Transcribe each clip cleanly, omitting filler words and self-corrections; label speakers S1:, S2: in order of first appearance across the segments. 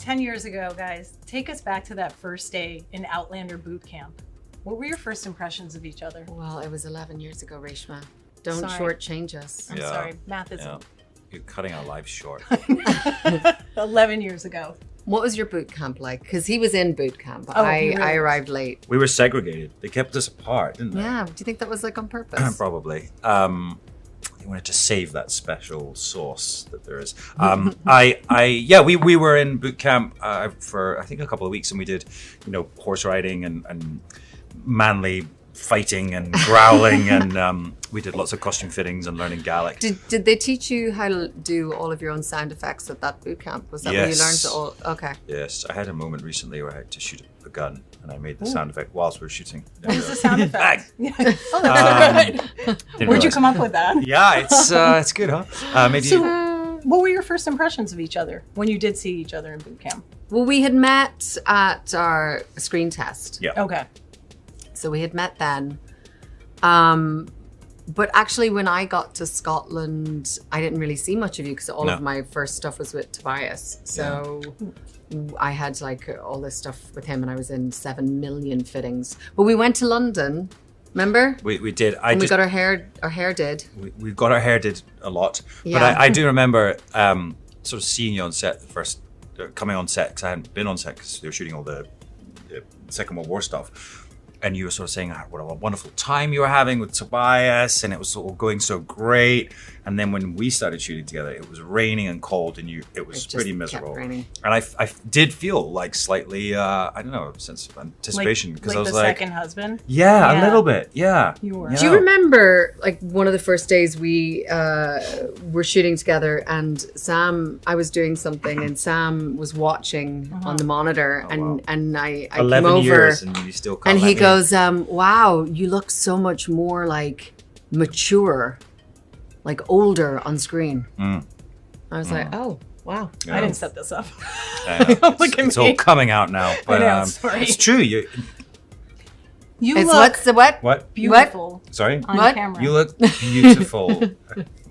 S1: 10 years ago, guys, take us back to that first day in Outlander boot camp. What were your first impressions of each other?
S2: Well, it was 11 years ago, Reshma. Don't
S1: Sorry.
S2: shortchange us.
S1: I'm sorry, math is
S3: You're cutting our lives short.
S1: 11 years ago.
S2: What was your boot camp like? Because he was in boot camp.
S1: Oh,
S2: I
S1: he really
S2: arrived late.
S3: We were segregated. They kept us apart, didn't they?
S2: Yeah. Do you think that was like on purpose?
S3: Probably. They wanted to save that special sauce that there is. We were in boot camp for I think a couple of weeks, and we did, horse riding and manly fighting and growling, and we did lots of costume fittings and learning Gaelic.
S2: Did they teach you how to do all of your own sound effects at that boot camp? Was that where you learned it all? Okay.
S3: Yes, I had a moment recently where I had to shoot a gun, and I made the sound effect whilst we were shooting.
S1: What was the sound effect? Oh, that's so good. Where'd you come up with that?
S3: Yeah, it's good, huh?
S1: What were your first impressions of each other when you did see each other in boot camp?
S2: Well, we had met at our screen test.
S3: Yeah.
S1: Okay.
S2: So we had met then. But actually, when I got to Scotland, I didn't really see much of you because all of my first stuff was with Tobias. So I had like all this stuff with him, and I was in 7 million fittings. But we went to London, remember?
S3: We did.
S2: We got our hair did.
S3: We got our hair did a lot.
S2: Yeah.
S3: But I do remember sort of seeing you on set the first, coming on set, because I hadn't been on set because they were shooting all the Second World War stuff. And you were sort of saying what a wonderful time you were having with Tobias, and it was all going so great. And then when we started shooting together, it was raining and cold, and it was pretty miserable.
S2: Kept raining.
S3: And I did feel like slightly, I don't know, a sense of anticipation, because I was
S1: the
S3: like,
S1: second husband.
S3: Yeah, a little bit. Yeah.
S1: You were.
S2: Do you remember like one of the first days we were shooting together, and I was doing something, and Sam was watching on the monitor, and I
S3: 11
S2: came over,
S3: years and you still can't.
S2: and he goes, "Wow, you look so much more like mature, like older on screen." I was like, "Oh, wow."
S1: I didn't set this up.
S3: It's all coming out now, but
S1: I know, sorry.
S3: it's true. You
S1: look
S2: what's the what?
S3: what?
S1: beautiful
S3: Sorry,
S1: on
S2: What?
S1: camera.
S3: you look beautiful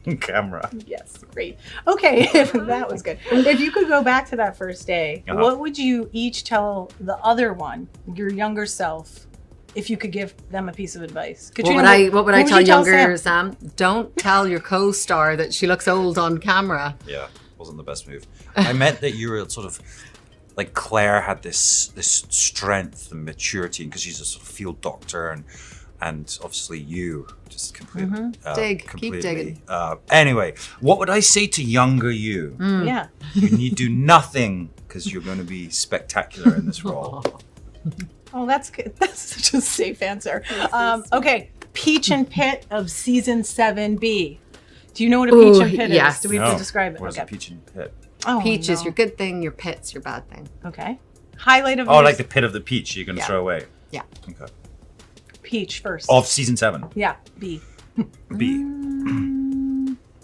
S3: on camera.
S1: Yes, great. Okay, that was good. If you could go back to that first day, what would you each tell the other one, your younger self, if you could give them a piece of advice? Caitriona,
S2: What would I tell
S1: you
S2: younger Sam? Don't tell your co-star that she looks old on camera.
S3: Yeah, wasn't the best move. I meant that you were sort of like Claire had this strength and maturity, because she's a sort of field doctor, and obviously you just completely
S2: Keep digging.
S3: Anyway, what would I say to younger you?
S1: Yeah.
S3: You need do nothing, because you're going to be spectacular in this role.
S1: Oh, that's good. That's such a safe answer. Okay, Peach and Pit of season 7B. Do you know what a Peach and Pit
S2: yes.
S1: is? Do we have to describe it?
S3: What is a peach and pit?
S1: Oh,
S2: Peach is
S1: no.
S2: your good thing, your pit's your bad thing.
S1: Okay. Highlight of
S3: Oh,
S1: your
S3: like the pit of the peach you're going to throw away.
S2: Yeah.
S3: Okay.
S1: Peach first.
S3: Of season 7.
S1: Yeah, B.
S3: B.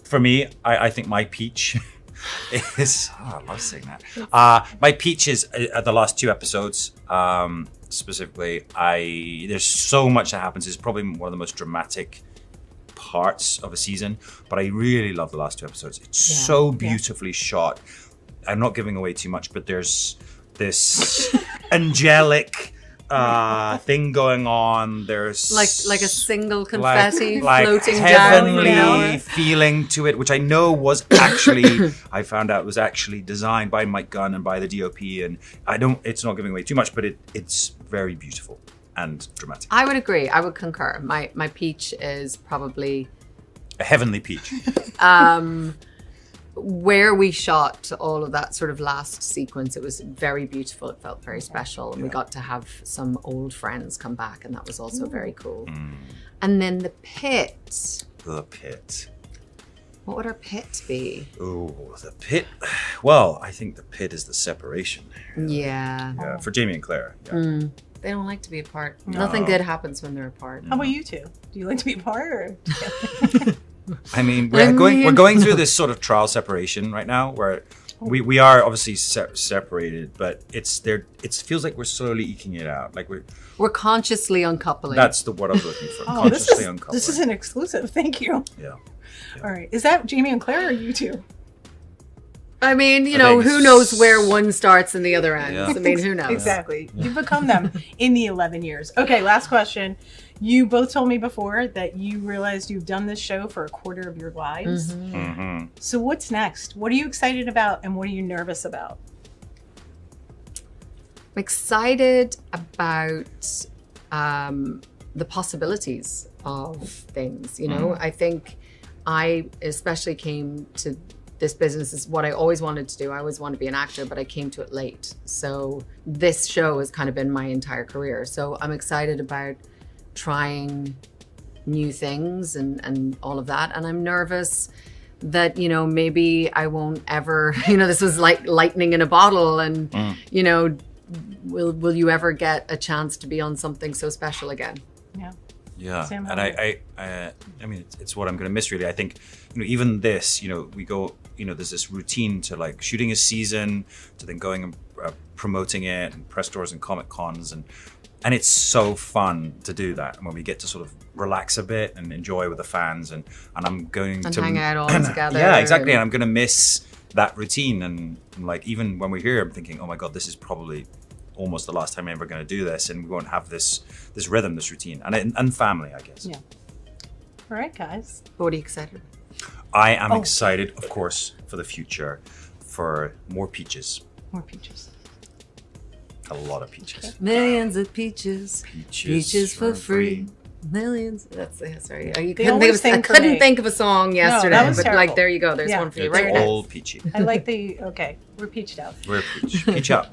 S3: For me, I think my peach is. Oh, I love saying that. My peach is the last 2 episodes. Specifically, there's so much that happens. It's probably one of the most dramatic parts of a season, but I really love the last 2 episodes. It's so beautifully shot. I'm not giving away too much, but there's this angelic thing going on. There's
S2: like a single confetti
S3: like
S2: floating
S3: heavenly
S2: down.
S3: feeling to it, which I know was actually I found out was actually designed by Mike Gunn and by the DOP, and it's not giving away too much, but it's very beautiful and dramatic.
S2: I would agree. I would concur. My peach is probably
S3: A heavenly peach.
S2: Where we shot all of that sort of last sequence, it was very beautiful. It felt very special, and we got to have some old friends come back, and that was also very cool. And then the pit.
S3: The pit.
S2: What would our pit be?
S3: Oh, the pit. Well, I think the pit is the separation.
S2: Yeah.
S3: Yeah, for Jamie and Claire. Yeah.
S2: They don't like to be apart. Nothing good happens when they're apart.
S1: How about you two? Do you like to be apart or?
S3: I mean, we're going through this sort of trial separation right now, where we are obviously separated, but it feels like we're slowly eking it out. Like
S2: we're consciously uncoupling.
S3: That's what I was looking for.
S1: Oh,
S3: consciously uncoupling.
S1: this is an exclusive. Thank you.
S3: Yeah.
S1: All right. Is that Jamie and Claire or you two?
S2: I mean, you know, who knows where one starts and the other ends?
S3: Yeah.
S2: I mean, who knows?
S1: Exactly. You become them in the 11 years. Okay, last question. You both told me before that you realized you've done this show for a quarter of your lives. So what's next? What are you excited about and what are you nervous about?
S2: I'm excited about the possibilities of things, you know. I think I especially came to this business is what I always wanted to do. I always wanted to be an actor, but I came to it late. So this show has kind of been my entire career. So I'm excited about trying new things and all of that. And I'm nervous that, you know, maybe I won't ever, you know, this was like lightning in a bottle and, you know, will you ever get a chance to be on something so special again?
S1: Yeah.
S3: Yeah,
S1: Sam
S3: and I mean, it's what I'm going to miss really. I think, you know, even this, you know, we go, you know, there's this routine to like shooting a season, to then going and promoting it, and press tours and comic cons, and it's so fun to do that. And when we get to sort of relax a bit and enjoy with the fans, and I'm going
S2: and
S3: to
S2: hang out all together.
S3: Yeah, exactly. And I'm going to miss that routine, and like even when we're here, I'm thinking, oh my god, this is probably almost the last time I'm ever going to do this, and we won't have this rhythm, this routine, and family, I guess.
S1: Yeah. All right, guys.
S2: What are you excited?
S3: I am excited, of course, for the future, for more peaches.
S1: More peaches.
S3: A lot of peaches.
S2: Millions of peaches. Peaches for free. Millions. That's sorry. I couldn't think of a song yesterday,
S1: that was
S2: but
S1: terrible.
S2: like there you go. There's one for you
S3: It's
S2: right now.
S3: all peachy.
S1: I like the we're peached out.
S3: We're peach out.